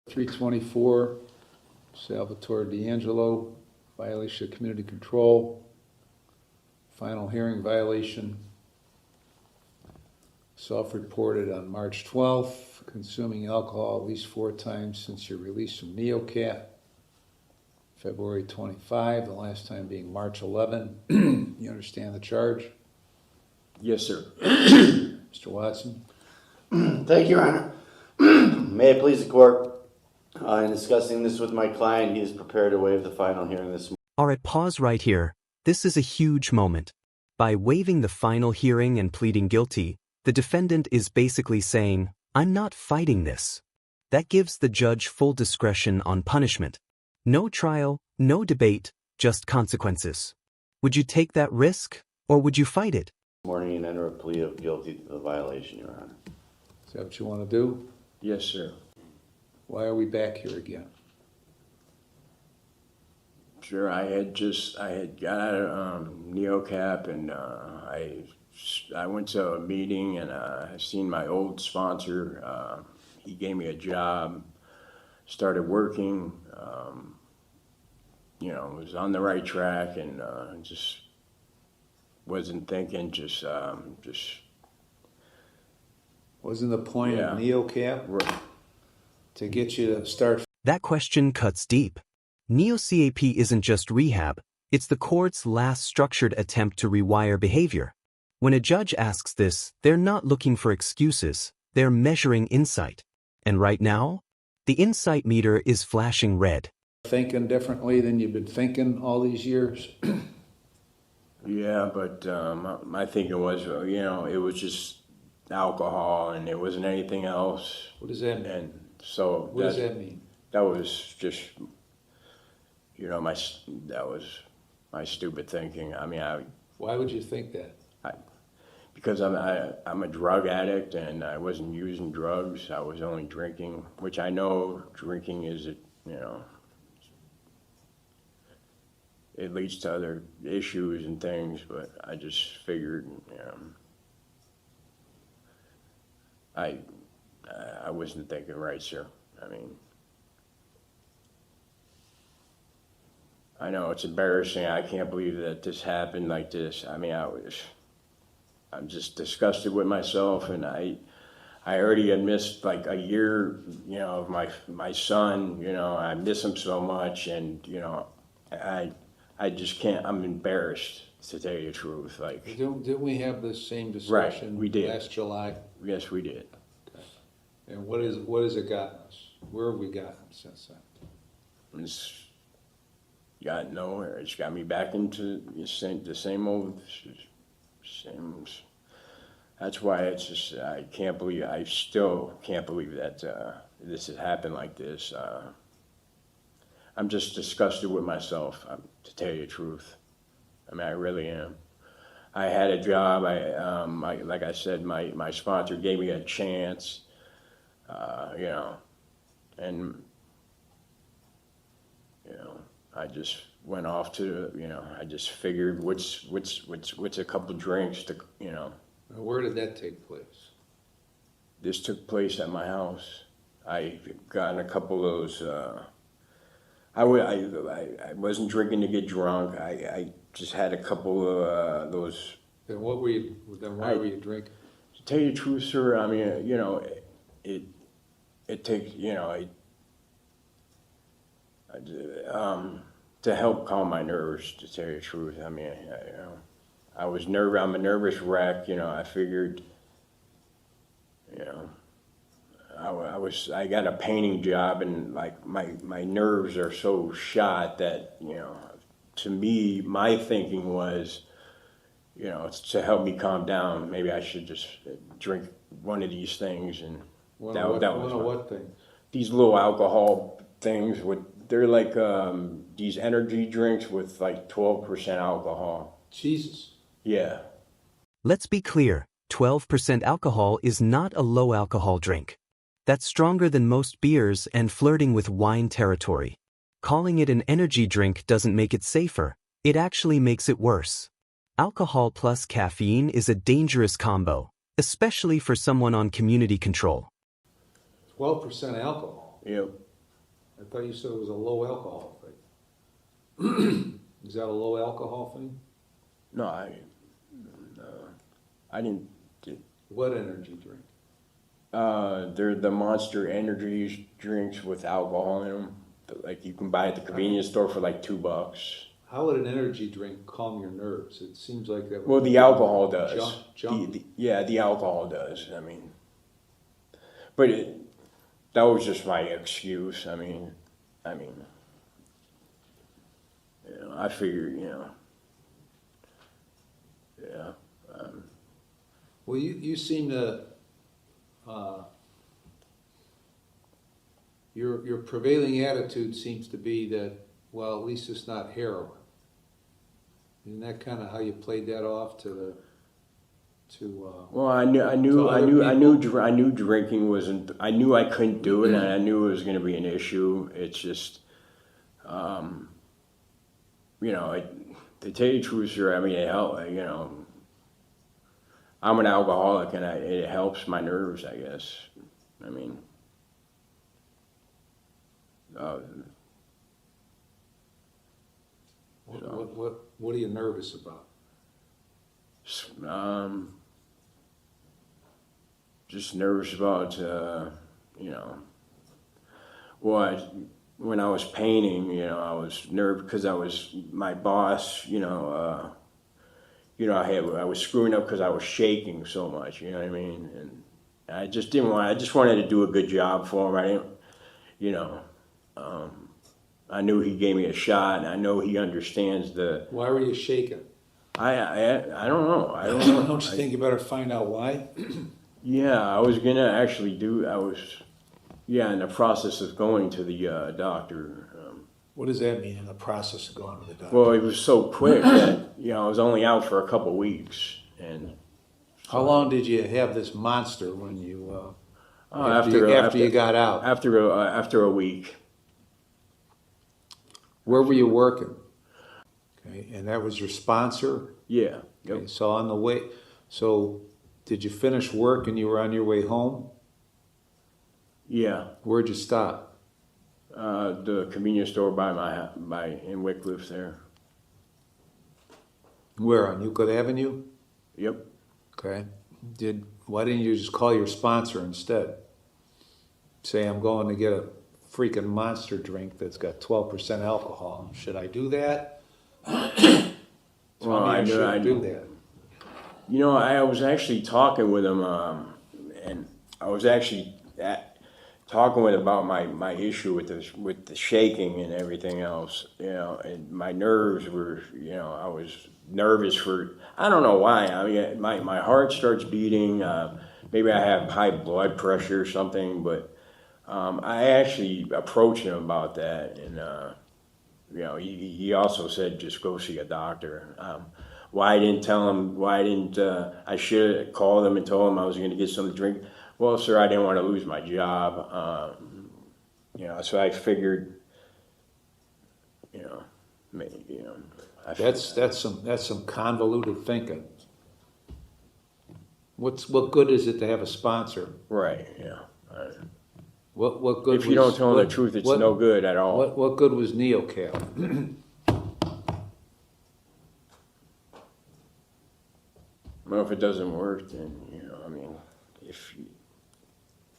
324, Salvatore D'Angelo, violation of community control, final hearing violation, self-reported on March 12th, consuming alcohol at least 4 times since your release from Neocat, February 25, the last time being March 11. You understand the charge? Yes, sir. Mr. Watson? Thank you, Your Honor. May it please the court, in discussing this with my client, he is prepared to waive the final hearing this morning. All right, pause right here. This is a huge moment. By waiving the final hearing and pleading guilty, the defendant is basically saying, I'm not fighting this. That gives the judge full discretion on punishment. No trial, no debate, just consequences. Would you take that risk, or would you fight it? Morning and enter a plea of guilty to the violation, Your Honor. Is that what you want to do? Yes, sir. Why are we back here again? Sure, I had got out of Neocap, and I went to a meeting, and I seen my old sponsor. He gave me a job, started working, was on the right track, and just wasn't thinking, just Wasn't the point of Neocap right. to get you to start? That question cuts deep. Neo-CAP isn't just rehab, it's the court's last structured attempt to rewire behavior. When a judge asks this, they're not looking for excuses, they're measuring insight. And right now, the insight meter is flashing red. Thinking differently than you've been thinking all these years? Yeah, but my thinking was, it was just alcohol, and it wasn't anything else. What does that mean? And so What does that mean? That was just, that was my stupid thinking. I mean, Why would you think that? because I'm a drug addict, and I wasn't using drugs. I was only drinking, which I know drinking is, it leads to other issues and things, but I just figured, I wasn't thinking right, sir. I mean, I know it's embarrassing. I can't believe that this happened like this. I mean, I'm just disgusted with myself, and I already had missed like a year, of my son. I miss him so much, and I just can't. I'm embarrassed, to tell you the truth. Like, Didn't we have this same discussion we did. last July? Yes, we did. Okay. And what has it gotten us? Where have we gotten since then? It's got nowhere. It's got me back into the same old. That's why it's just, I still can't believe that this has happened like this. I'm just disgusted with myself, to tell you the truth. I mean, I really am. I had a job, like I said, my sponsor gave me a chance, and, I just went off to, I just figured what's a couple drinks to, Now, where did that take place? This took place at my house. I got a couple of those, I wasn't drinking to get drunk. I just had a couple of those. Then why were you drinking? To tell you the truth, sir, I mean, it takes, to help calm my nerves, to tell you the truth. I mean, I'm a nervous wreck, I figured, I got a painting job, and like my nerves are so shot that, to me, my thinking was, to help me calm down, maybe I should just drink one of these things, and what things? These little alcohol things they're like these energy drinks with like 12% alcohol. Jesus. Yeah. Let's be clear, 12% alcohol is not a low alcohol drink. That's stronger than most beers and flirting with wine territory. Calling it an energy drink doesn't make it safer, it actually makes it worse. Alcohol plus caffeine is a dangerous combo, especially for someone on community control. 12% alcohol? Yep. I thought you said it was a low alcohol thing. Is that a low alcohol thing? No, I didn't. What energy drink? They're the Monster Energy drinks with alcohol in them. Like you can buy at the convenience store for like $2. How would an energy drink calm your nerves? It seems like that. Well, the alcohol does. Junk. Yeah, the alcohol does. I mean, but that was just my excuse. I mean, I figured, yeah. Well, you seem to, your prevailing attitude seems to be that, well, at least it's not heroin. Isn't that kind of how you played that off to Well, I knew drinking wasn't. I knew I couldn't do it, and I knew it was going to be an issue. It's just, to tell you the truth, sir, I mean, it helped. I'm an alcoholic, and it helps my nerves, I guess. I mean, what are you nervous about? Just nervous about, well, when I was painting, I was nervous because my boss, I was screwing up because I was shaking so much, you know what I mean? And I just wanted to do a good job for him. I didn't, I knew he gave me a shot, and I know he understands Why were you shaking? I don't know. I don't know. Don't you think you better find out why? Yeah, I was gonna actually in the process of going to the doctor. What does that mean, in the process of going to the doctor? Well, it was so quick that, I was only out for a couple weeks. And How long did you have this monster when you, after you got out? After a week. Where were you working? Okay, and that was your sponsor? Yeah. Yep. Okay, so on the way, did you finish work and you were on your way home? Yeah. Where'd you stop? The convenience store in Wycliffe there. Where, on Euclid Avenue? Yep. Okay. Why didn't you just call your sponsor instead? Say, I'm going to get a freaking monster drink that's got 12% alcohol. Should I do that? Well, I should do that. I was actually talking with him, and I was actually talking with him about my issue with the shaking and everything else. And my nerves were, I was nervous for, I don't know why. I mean, my heart starts beating. Maybe I have high blood pressure or something, but I actually approached him about that, and he also said just go see a doctor. Why I didn't tell him? Why didn't I should have called him and told him I was going to get something to drink? Well, sir, I didn't want to lose my job. So I figured, maybe, That's some convoluted thinking. What good is it to have a sponsor? Right. Yeah. What good? If you don't tell them the truth, it's no good at all. What good was NeoCal? Well, if it doesn't work, then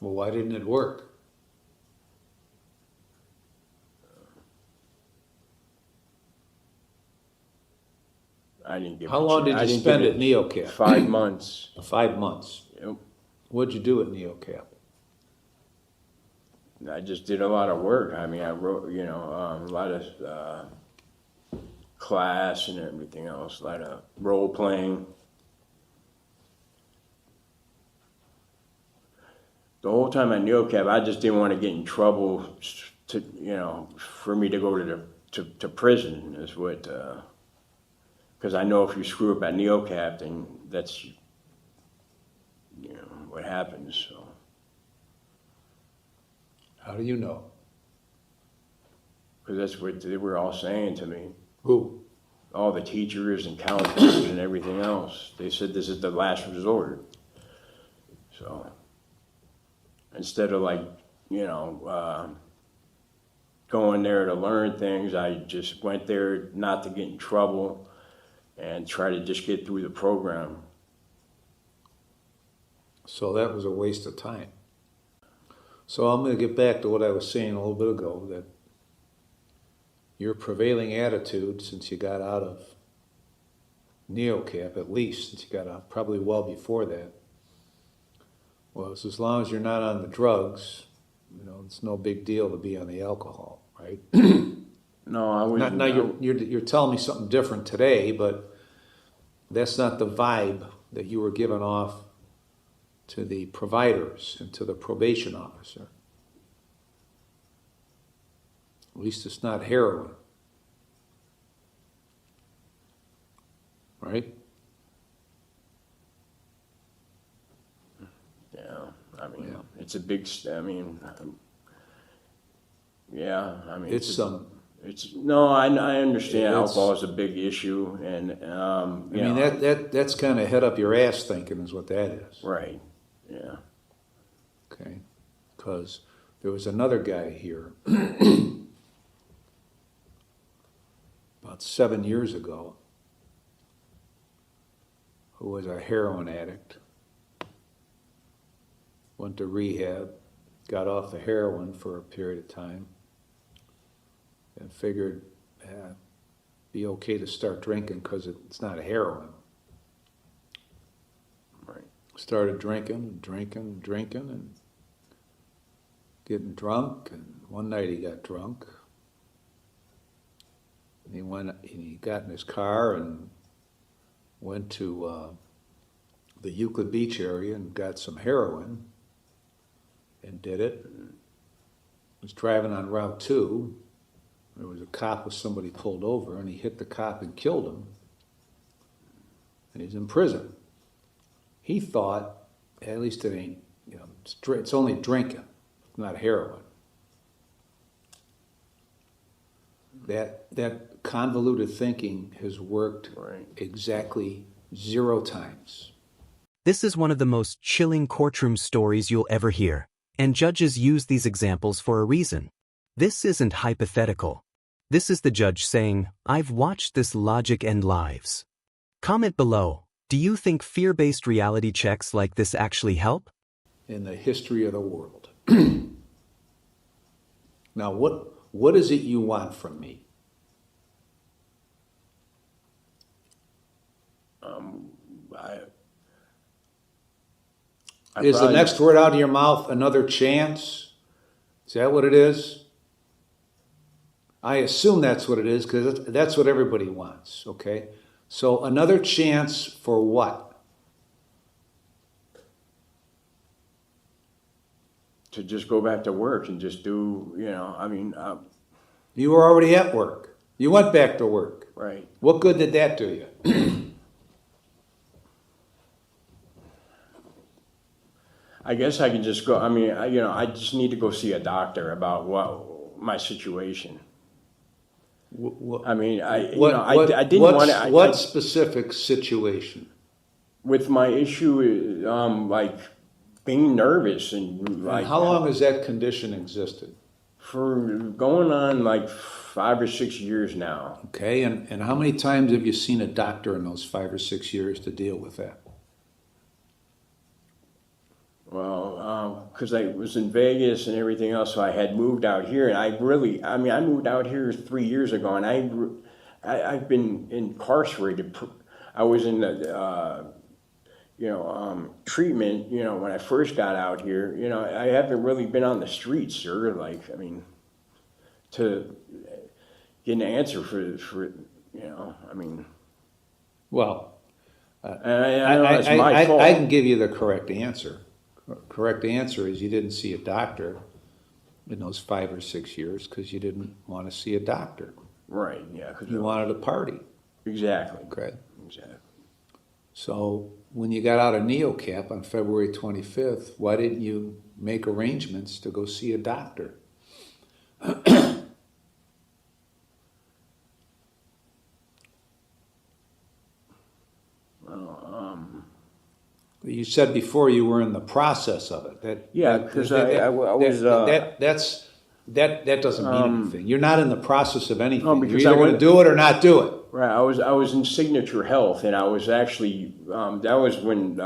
Well, why didn't it work? I didn't give. How long did you spend at NeoCal? 5 months. 5 months. Yep. What'd you do at NeoCal? I just did a lot of work. I mean, I wrote, a lot of class and everything else, a lot of role playing. The whole time at NeoCap, I just didn't want to get in trouble for me to go to prison is what, because I know if you screw up at NeoCap, then that's, what happens, so. How do you know? Because that's what they were all saying to me. Who? All the teachers and counselors and everything else. They said this is the last resort. So instead of going there to learn things. I just went there not to get in trouble and try to just get through the program. So that was a waste of time. So I'm going to get back to what I was saying a little bit ago, that your prevailing attitude since you got out of NeoCap, at least since you got out, probably well before that, was as long as you're not on the drugs, it's no big deal to be on the alcohol, right? No, I was Now you're telling me something different today, but that's not the vibe that you were giving off to the providers and to the probation officer. At least it's not heroin. Right? Yeah, I mean, Yeah. it's a big, yeah, I mean, It's no, I understand It's- alcohol is a big issue, and, that's kind of head up your ass thinking is what that is. right, yeah, Okay? Because there was another guy here about 7 years ago who was a heroin addict, went to rehab, got off the heroin for a period of time, and figured be okay to start drinking because it's not a heroin. right, Started drinking and getting drunk, and one night he got drunk. And he got in his car and went to the Euclid Beach area and got some heroin and did it. Was driving on Route 2. There was a cop with somebody pulled over, and he hit the cop and killed him. And he's in prison. He thought, at least it ain't, it's only drinking, not heroin. That convoluted thinking has worked right. exactly 0 times. This is one of the most chilling courtroom stories you'll ever hear, and judges use these examples for a reason. This isn't hypothetical. This is the judge saying, I've watched this logic end lives. Comment below, do you think fear-based reality checks like this actually help? In the history of the world. Now, what is it you want from me? I Is the probably- next word out of your mouth another chance? Is that what it is? I assume that's what it is because that's what everybody wants, okay? So another chance for what? To just go back to work and just do, You were already at work. You went back to work. right. What good did that do you? I guess I can just go, I just need to go see a doctor about my situation. I mean, I didn't want to. What specific situation? With my issue, like being nervous and like. And how long has that condition existed? For going on like 5 or 6 years now. Okay, and how many times have you seen a doctor in those 5 or 6 years to deal with that? Well, because I was in Vegas and everything else, so I had moved out here, and I moved out here 3 years ago, and I've been incarcerated. I was in the, treatment, when I first got out here. I haven't really been on the streets, sir. To get an answer for Well, and I know it's my fault. I can give you the correct answer. Correct answer is you didn't see a doctor in those 5 or 6 years because you didn't want to see a doctor. Right, yeah. You wanted a party. Exactly. Okay. Exactly. So when you got out of NeoCap on February 25th, why didn't you make arrangements to go see a doctor? You said before you were in the process of it. Yeah, 'cause I was, that doesn't mean anything. You're not in the process of anything. No, You're because either I going to went- do it or not do it. Right, I was in Signature Health, and I was actually that was when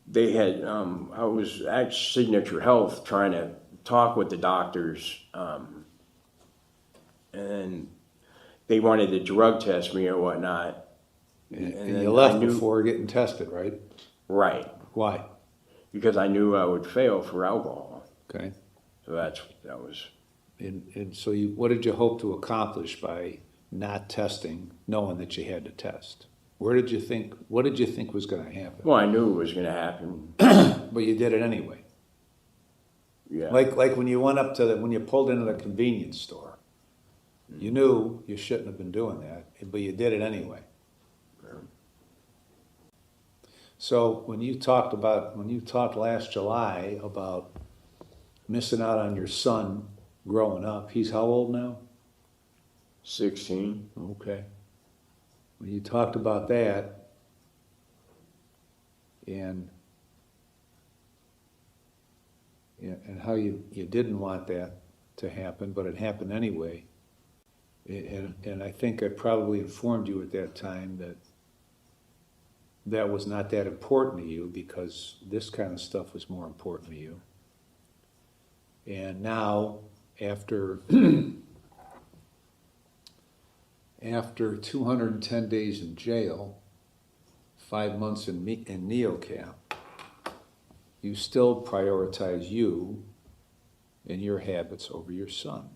they had I was at Signature Health trying to talk with the doctors, and they wanted to drug test me or whatnot. And then you left I knew- before getting tested, right? Right, Why? because I knew I would fail for alcohol. Okay. So that was. And so what did you hope to accomplish by not testing, knowing that you had to test? What did you think was going to happen? Well, I knew it was going to happen. But you did it anyway. Yeah. Like when you went up to when you pulled into the convenience store, you knew you shouldn't have been doing that, but you did it anyway. So when you talked last July about missing out on your son growing up, he's how old now? 16. Okay. When you talked about that, and how you didn't want that to happen, but it happened anyway, and I think I probably informed you at that time that was not that important to you because this kind of stuff was more important to you. And now, after 210 days in jail, 5 months in NeoCap, you still prioritize you and your habits over your son.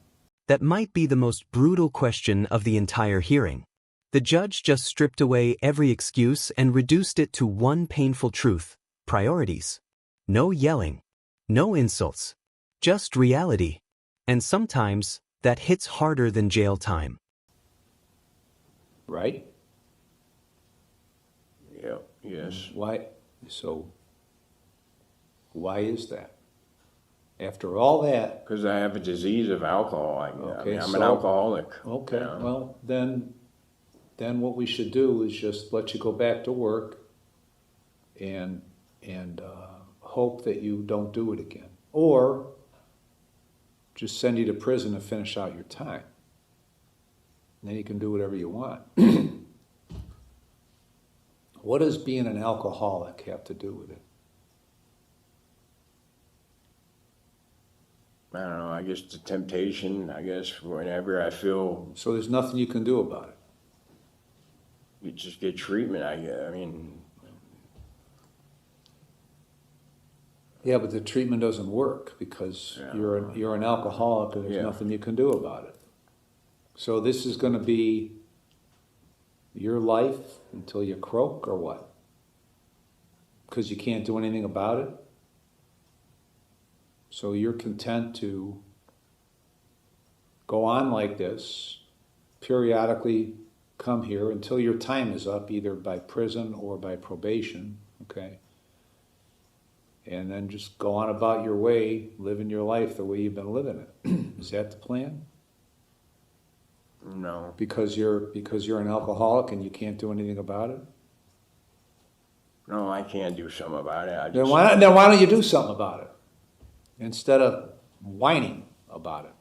That might be the most brutal question of the entire hearing. The judge just stripped away every excuse and reduced it to one painful truth: priorities. No yelling, no insults, just reality. And sometimes that hits harder than jail time. Right? Yeah. Yes. Why? So, why is that? After all that, Because I have a disease of alcohol. I Okay, mean, I'm so- an alcoholic. okay, you know. well, then what we should do is just let you go back to work and hope that you don't do it again. Or just send you to prison to finish out your time. And then you can do whatever you want. What does being an alcoholic have to do with it? I don't know. I guess the temptation. I guess whenever I feel So there's nothing you can do about it. you just get treatment. I mean, Yeah, but the treatment doesn't work because Yeah. you're an alcoholic and there's Yeah. nothing you can do about it. So this is going to be your life until you croak or what? Because you can't do anything about it? So you're content to go on like this, periodically come here until your time is up, either by prison or by probation, okay? And then just go on about your way, living your life the way you've been living it. Is that the plan? no. Because you're an alcoholic and you can't do anything about it? No, I can't do something about it. Then why don't you do something about it? Instead of whining about it.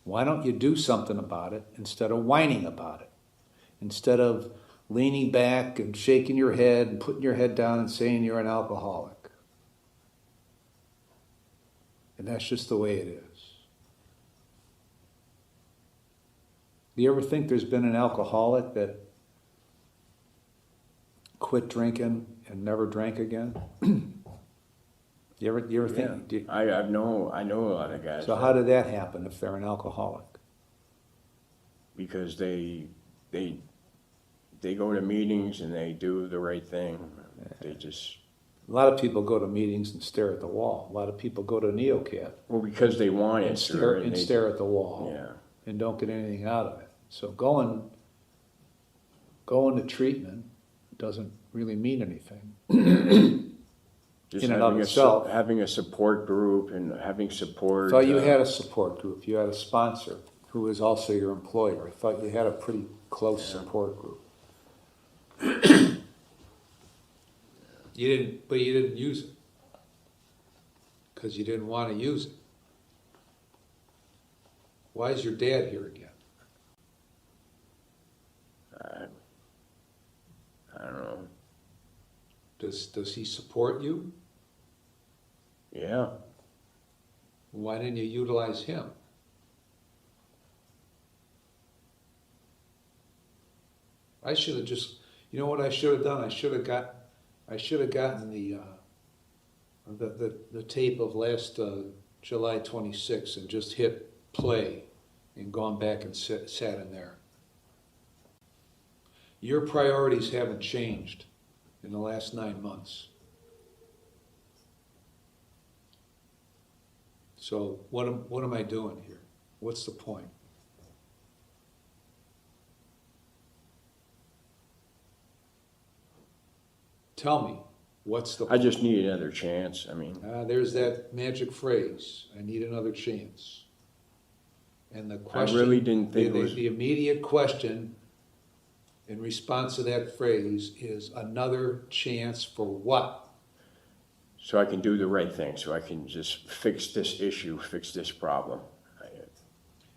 Why don't you do something about it instead of whining about it? Instead of leaning back and shaking your head and putting your head down and saying you're an alcoholic. And that's just the way it is. Do you ever think there's been an alcoholic that quit drinking and never drank again? You ever Yeah. think? I know a lot of guys. So how did that happen if they're an alcoholic? Because they go to meetings and they do the right thing. They just A lot of people go to meetings and stare at the wall. A lot of people go to NeoCap because they want it, and sir, stare at the wall Yeah. and don't get anything out of it. So going to treatment doesn't really mean anything. Just in and of having itself. having a support group and having support. I thought you had a support group. You had a sponsor who is also your employer. I thought you had a pretty close support group. But you didn't use it because you didn't want to use it. Why is your dad here again? I don't know. Does he support you? Yeah. Why didn't you utilize him? I should have just, you know what I should have done? I should have gotten the tape of last July 26th and just hit play and gone back and sat in there. Your priorities haven't changed in the last 9 months. So what am I doing here? What's the point? Tell me, what's the I point? just need another chance. I mean, There's that magic phrase, I need another chance. And the question, really didn't think it was- the immediate question in response to that phrase is another chance for what? so I can do the right thing, so I can just fix this issue, fix this problem.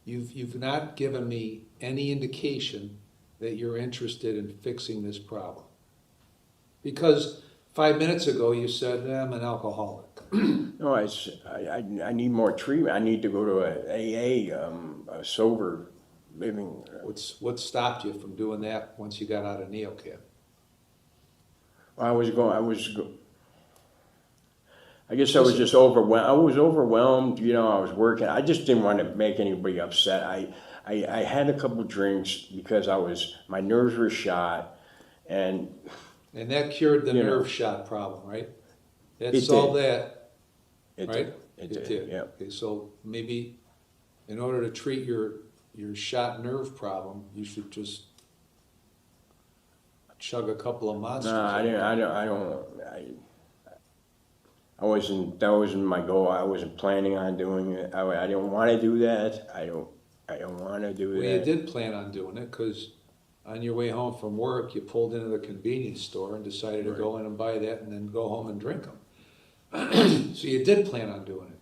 You've not given me any indication that you're interested in fixing this problem. Because 5 minutes ago you said, I'm an alcoholic. No, I need more treatment. I need to go to a sober living. What stopped you from doing that once you got out of NeoCap? I guess I was just overwhelmed. I was overwhelmed, you know, I was working. I just didn't want to make anybody upset. I had a couple drinks because my nerves were shot, and that cured the You know. nerve shot problem, right? That It solved did. that, it right? did. Yeah. Okay, so maybe in order to treat your shot nerve problem, you should just chug a couple of monsters. No, that wasn't my goal. I wasn't planning on doing it. I didn't want to do that. I don't want to do Well, that. you did plan on doing it because on your way home from work, you pulled into the convenience store and decided to go in and buy that and then go home and drink them. So you did plan on doing it.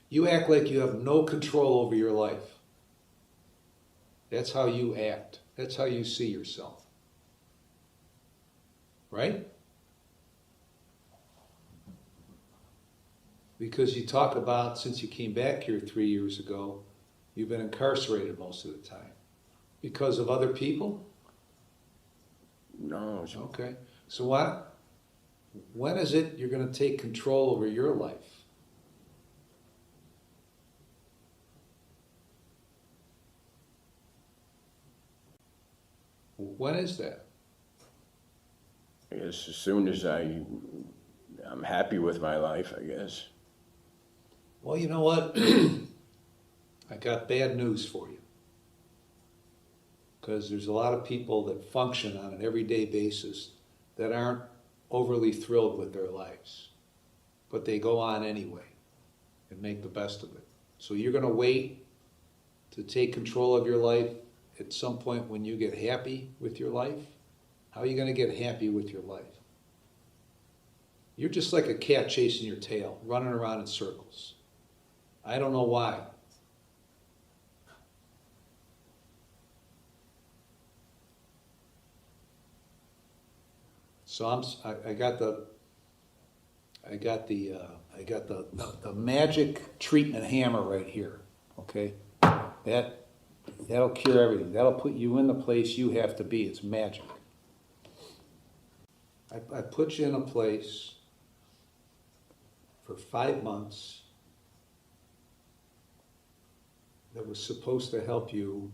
You act like you have no control over your life. That's how you act. That's how you see yourself. Right? Because you talk about, since you came back here 3 years ago, you've been incarcerated most of the time. Because of other people? No. Okay. So when is it you're going to take control over your life? When is that? I guess as soon as I'm happy with my life, I guess. Well, you know what? I got bad news for you. Because there's a lot of people that function on an everyday basis that aren't overly thrilled with their lives. But they go on anyway and make the best of it. So you're going to wait to take control of your life at some point when you get happy with your life? How are you going to get happy with your life? You're just like a cat chasing your tail, running around in circles. I don't know why. So I got the magic treatment hammer right here. Okay, that'll cure everything. That'll put you in the place you have to be. It's magic. I put you in a place for 5 months that was supposed to help you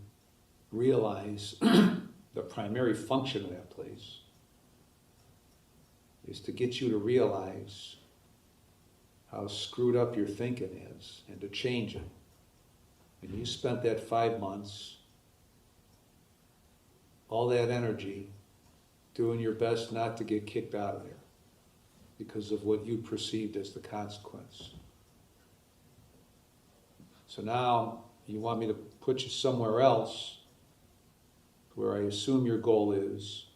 realize the primary function of that place is to get you to realize how screwed up your thinking is and to change it. And you spent that 5 months, all that energy, doing your best not to get kicked out of there because of what you perceived as the consequence. So now you want me to put you somewhere else where I assume your goal is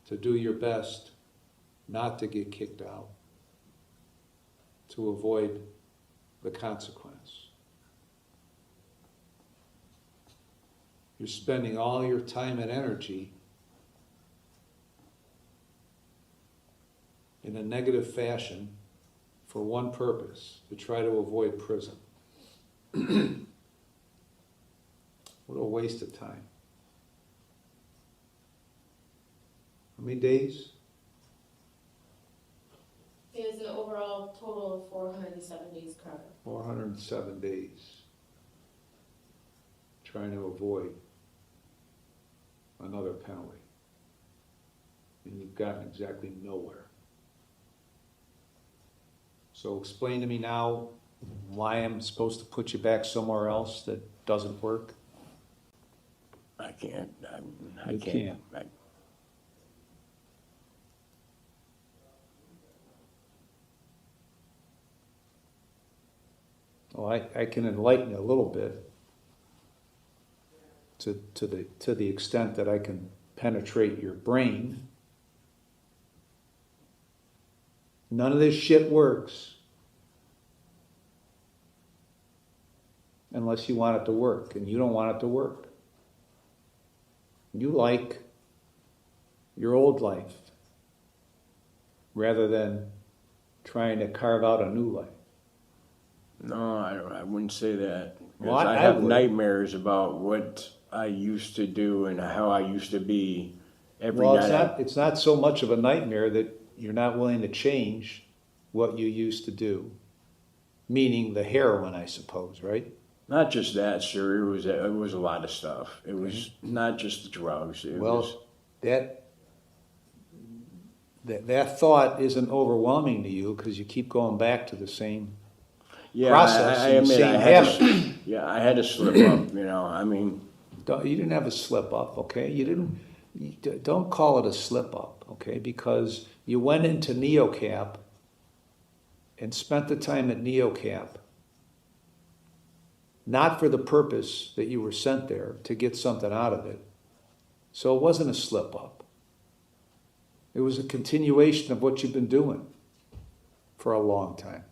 to do your best not to get kicked out, to avoid the consequence. You're spending all your time and energy in a negative fashion for one purpose, to try to avoid prison. What a waste of time. How many days? It is an overall total of 407 days currently. 407 days. Trying to avoid another penalty. And you've gotten exactly nowhere. So explain to me now why I'm supposed to put you back somewhere else that doesn't work? I can't. I You can't. Well, I can enlighten you a little bit to the extent that I can penetrate your brain. None of this shit works unless you want it to work, and you don't want it to work. You like your old life rather than trying to carve out a new life. No, I wouldn't say that. 'Cause Well, I I have would. nightmares about what I used to do and how I used to be every Well, night. it's not so much of a nightmare that you're not willing to change what you used to do, meaning the heroin, I suppose, right? Not just that, sir. It was a lot of stuff. It was not just the drugs. It Well, was, that thought isn't overwhelming to you because you keep going back to the same yeah. process I and admit same I had habit. to, yeah, I had to slip up. You know, I mean, You didn't have a slip up, okay? Don't call it a slip up, okay? Because you went into NeoCap and spent the time at NeoCap not for the purpose that you were sent there to get something out of it. So it wasn't a slip up. It was a continuation of what you've been doing for a long time.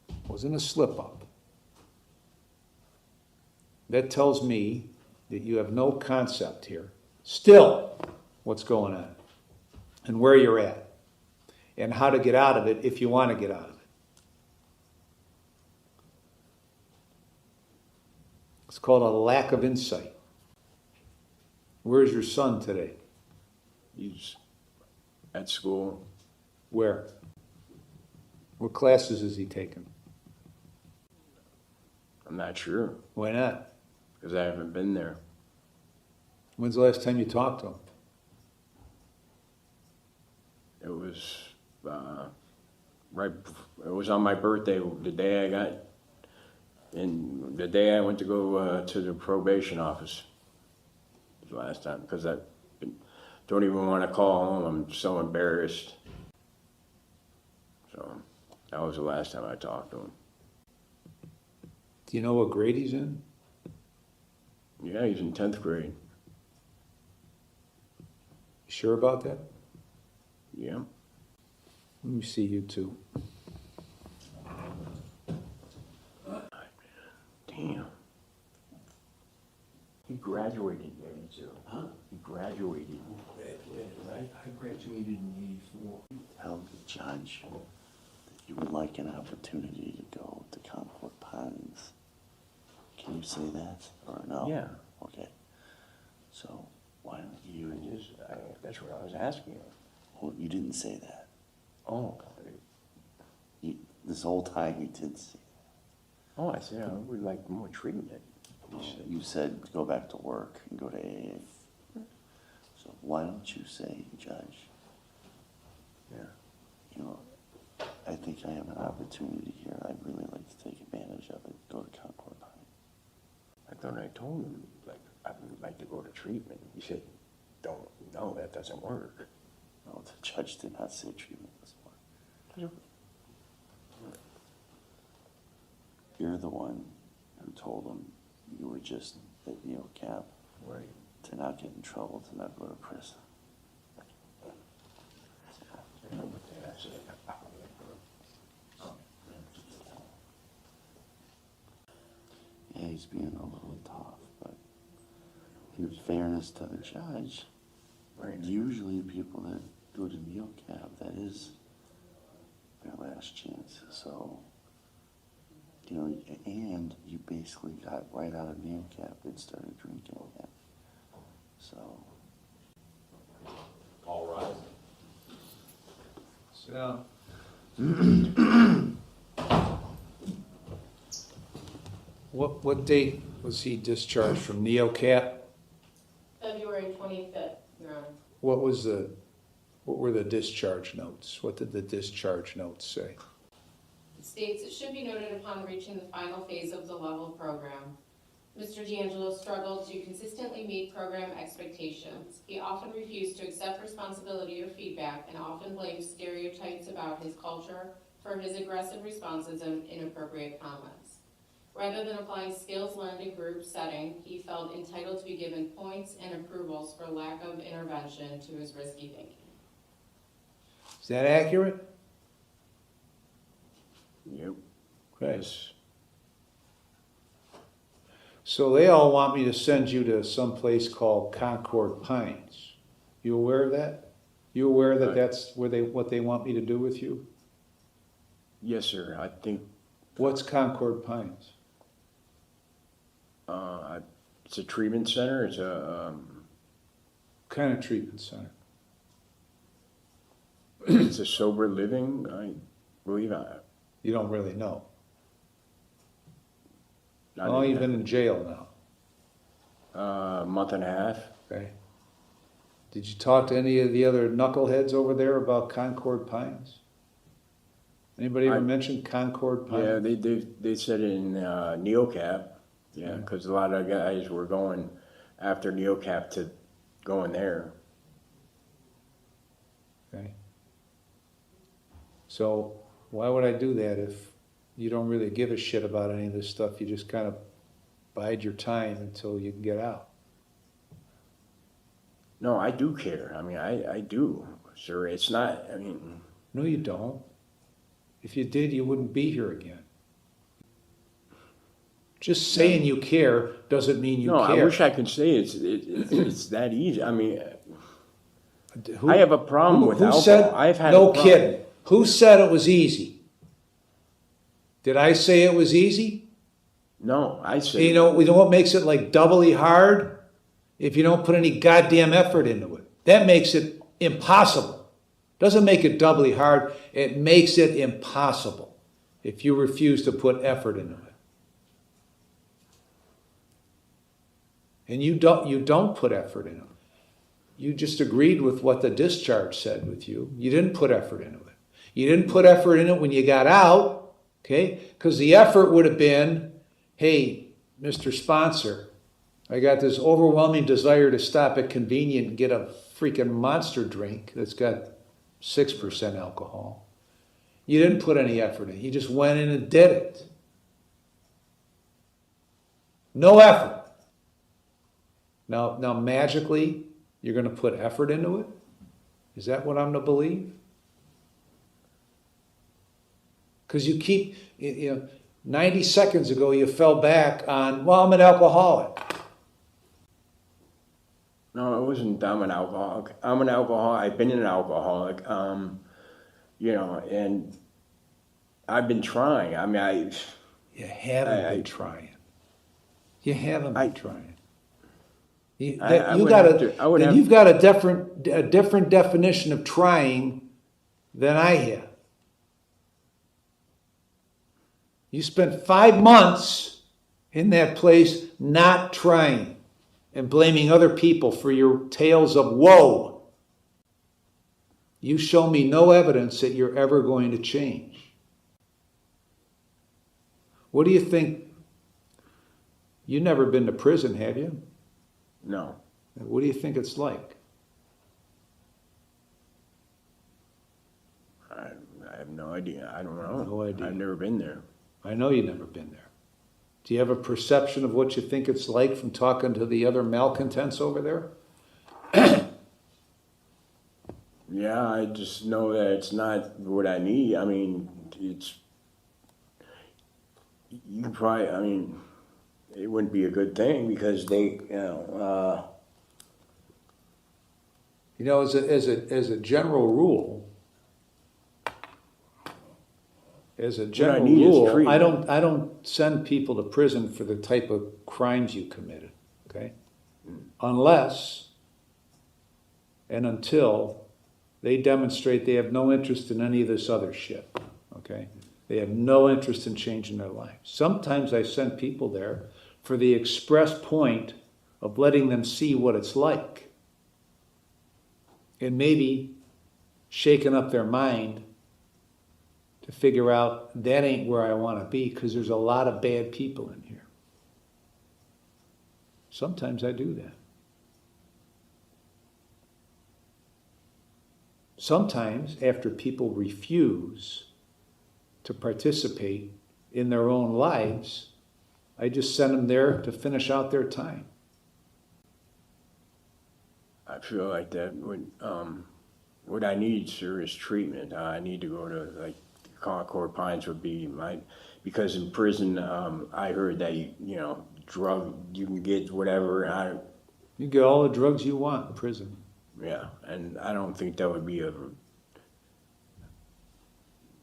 It wasn't a slip up. That tells me that you have no concept here, still, what's going on and where you're at and how to get out of it if you want to get out of it. It's called a lack of insight. Where's your son today? he's at school. Where? What classes is he taking? I'm not sure Why not? because I haven't been there. When's the last time you talked to him? It was right. It was on my birthday, the day I got, and the day I went to go to the probation office. Was the last time because I don't even want to call home. I'm so embarrassed. So that was the last time I talked to him. Do you know what grade he's in? Yeah, he's in 10th grade. You sure about that? Yeah. Let me see you two. Damn. He graduated in 82. Huh? He graduated. I graduated in '84. Tell the judge that you would like an opportunity to go to Concord Pines. Can you say that or no? Yeah. Okay. So why don't you? That's what I was asking him. Well, you didn't say that. Oh. This whole time you did say that. Oh, I said I would like more treatment. You said go back to work and go to AA. So why don't you say, Judge, Yeah. you know, I think I have an opportunity here. I'd really like to take advantage of it. Go to Concord Pines. I thought I told him, like, I would like to go to treatment. He said, no, that doesn't work. No, the judge did not say treatment was more. You're the one who told him you were just at NeoCap Right. to not get in trouble, to not go to prison. he's being a little tough, but in fairness to the judge, usually people that go to neocab, that is their last chance. So, you know, and you basically got right out of neocab and started drinking again. So, All rise. So, what date was he discharged from NeoCap? February 25th, Your Honor. What were the discharge notes? What did the discharge notes say? It states, it should be noted upon reaching the final phase of the level program, Mr. D'Angelo struggled to consistently meet program expectations. He often refused to accept responsibility or feedback and often blamed stereotypes about his culture for his aggressive responses and inappropriate comments. Rather than applying skills learned in group setting, he felt entitled to be given points and approvals for lack of intervention to his risky thinking. Is that accurate? Yep. Okay. Yes. So they all want me to send you to some place called Concord Pines. You aware of that? You aware that that's where what they want me to do with you? Yes, sir. I think What's Concord Pines? it's a treatment center. It's a Kind of treatment center. it's a sober living. I believe. You don't really know. Not How long even you been in jail now? a month and a half. Okay. Did you talk to any of the other knuckleheads over there about Concord Pines? Anybody ever mention Concord Pines? Yeah, they said in NeoCap. Yeah, because a lot of guys were going after NeoCap to going there. Okay. So why would I do that if you don't really give a shit about any of this stuff? You just kind of bide your time until you can get out. No, I do care. I mean, I do, sir. It's not. I mean, No, you don't. If you did, you wouldn't be here again. Just saying you care doesn't mean you no. care. I wish I could say it's that easy. I mean, Who- I have a problem with who alcohol. said, I've had no a problem. kidding. Who said it was easy? Did I say it was easy? No, I say. You know what makes it like doubly hard? If you don't put any goddamn effort into it. That makes it impossible. Doesn't make it doubly hard. It makes it impossible if you refuse to put effort into it. And you don't put effort into it. You just agreed with what the discharge said with you. You didn't put effort into it. You didn't put effort in it when you got out, okay? Because the effort would have been, hey, Mr. Sponsor, I got this overwhelming desire to stop at Convenient and get a freaking monster drink that's got 6% alcohol. You didn't put any effort in it. You just went in and did it. No effort. Now magically, you're going to put effort into it? Is that what I'm to believe? Because you keep, 90 seconds ago you fell back on, well, I'm an alcoholic. No, it wasn't. I'm an alcoholic. I'm an alcoholic. I've been an alcoholic. And I've been trying. I mean, You haven't been trying. You haven't been trying. You've got a different definition of trying than I have. You spent 5 months in that place not trying and blaming other people for your tales of woe. You show me no evidence that you're ever going to change. What do you think? You've never been to prison, have you? no. What do you think it's like? I have no idea. I don't know. No idea. I've never been there. I know you've never been there. Do you have a perception of what you think it's like from talking to the other malcontents over there? Yeah, I just know that it's not what I need. I mean, it wouldn't be a good thing because they, As a general rule, need is treatment. I don't send people to prison for the type of crimes you committed, okay? Unless and until they demonstrate they have no interest in any of this other shit, okay? They have no interest in changing their lives. Sometimes I send people there for the express point of letting them see what it's like and maybe shaking up their mind to figure out that ain't where I want to be because there's a lot of bad people in here. Sometimes I do that. Sometimes after people refuse to participate in their own lives, I just send them there to finish out their time. I feel like that would, what I need, sir, is treatment. I need to go to, like, Concord Pines would be because in prison, I heard that, you can get whatever, You get all the drugs you want in prison. yeah, and I don't think that would be the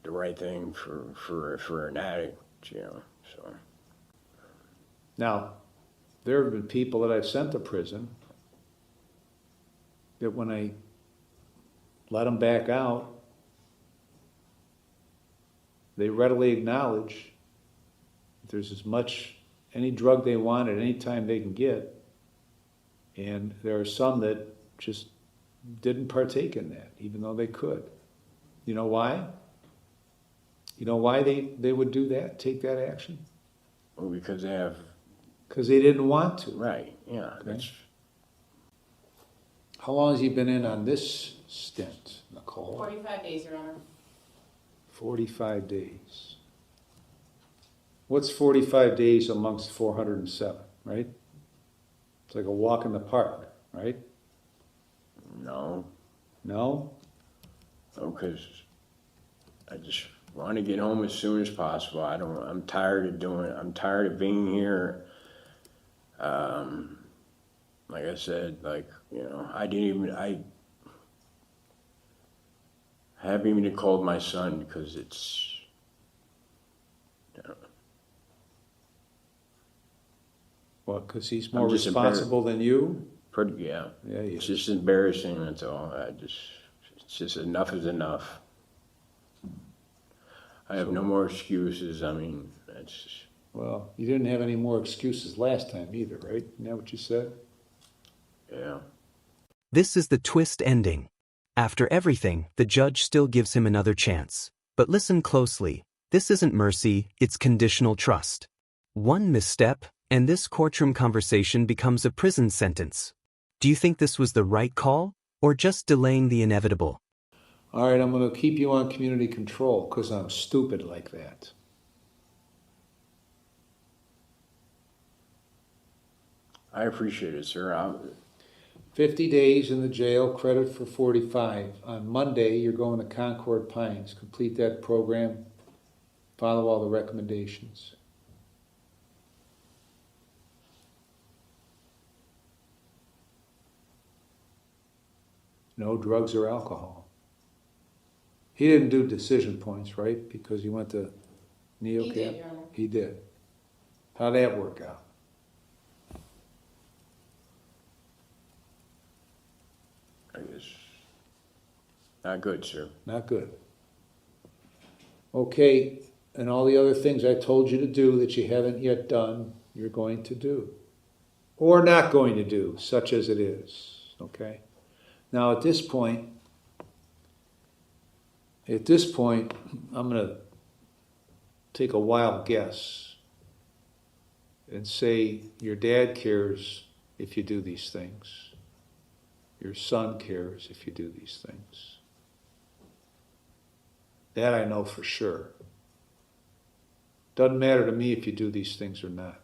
right thing for an addict, so. Now, there have been people that I've sent to prison that when I let them back out, they readily acknowledge that there's any drug they want at any time they can get. And there are some that just didn't partake in that, even though they could. You know why? You know why they would do that, take that action? Well, because they have, Because they didn't want to. right, yeah, Okay. that's, How long has he been in on this stint, Nicole? 45 days, Your Honor. 45 days. What's 45 days amongst 407, right? It's like a walk in the park, right? no, No? because I just want to get home as soon as possible. I'm tired of being here. Like I said, I haven't even called my son because it's, Well, because he's more just responsible than you? pretty, yeah. Yeah, he It's is. just embarrassing, that's all. It's just enough is enough. I have no more excuses. I mean, that's, Well, you didn't have any more excuses last time either, right? Isn't that what you said? yeah. This is the twist ending. After everything, the judge still gives him another chance. But listen closely. This isn't mercy, it's conditional trust. One misstep, and this courtroom conversation becomes a prison sentence. Do you think this was the right call, or just delaying the inevitable? All right, I'm going to keep you on community control because I'm stupid like that. I appreciate it, sir. 50 days in the jail, credit for 45. On Monday, you're going to Concord Pines. Complete that program. Follow all the recommendations. No drugs or alcohol. He didn't do decision points, right? Because he went to NeoCap? He did, Your Honor. He did. How'd that work out? I guess not good, sir. Not good. Okay, and all the other things I told you to do that you haven't yet done, you're going to do. Or not going to do, such as it is, okay? Now at this point, I'm going to take a wild guess and say your dad cares if you do these things. Your son cares if you do these things. That I know for sure. Doesn't matter to me if you do these things or not.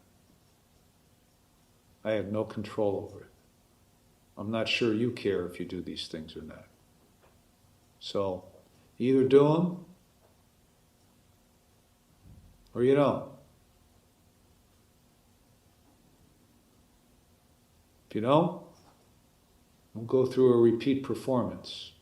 I have no control over it. I'm not sure you care if you do these things or not. So, either do them or you don't. If you don't, we'll go through a repeat performance.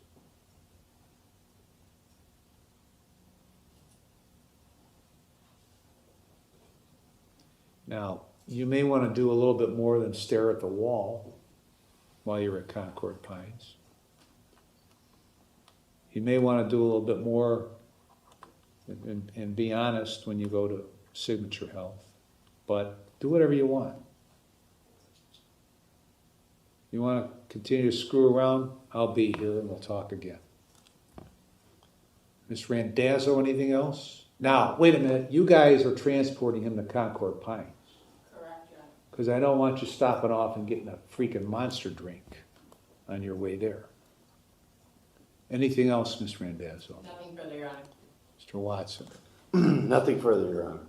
Now, you may want to do a little bit more than stare at the wall while you're at Concord Pines. You may want to do a little bit more and be honest when you go to Signature Health, but do whatever you want. You want to continue to screw around? I'll be here and we'll talk again. Ms. Randazzo, anything else? Now, wait a minute, you guys are transporting him to Concord Pines. Correct, Your Honor. Because I don't want you stopping off and getting a freaking monster drink on your way there. Anything else, Ms. Randazzo? Nothing further, Your Honor. Mr. Watson? Nothing further, Your Honor.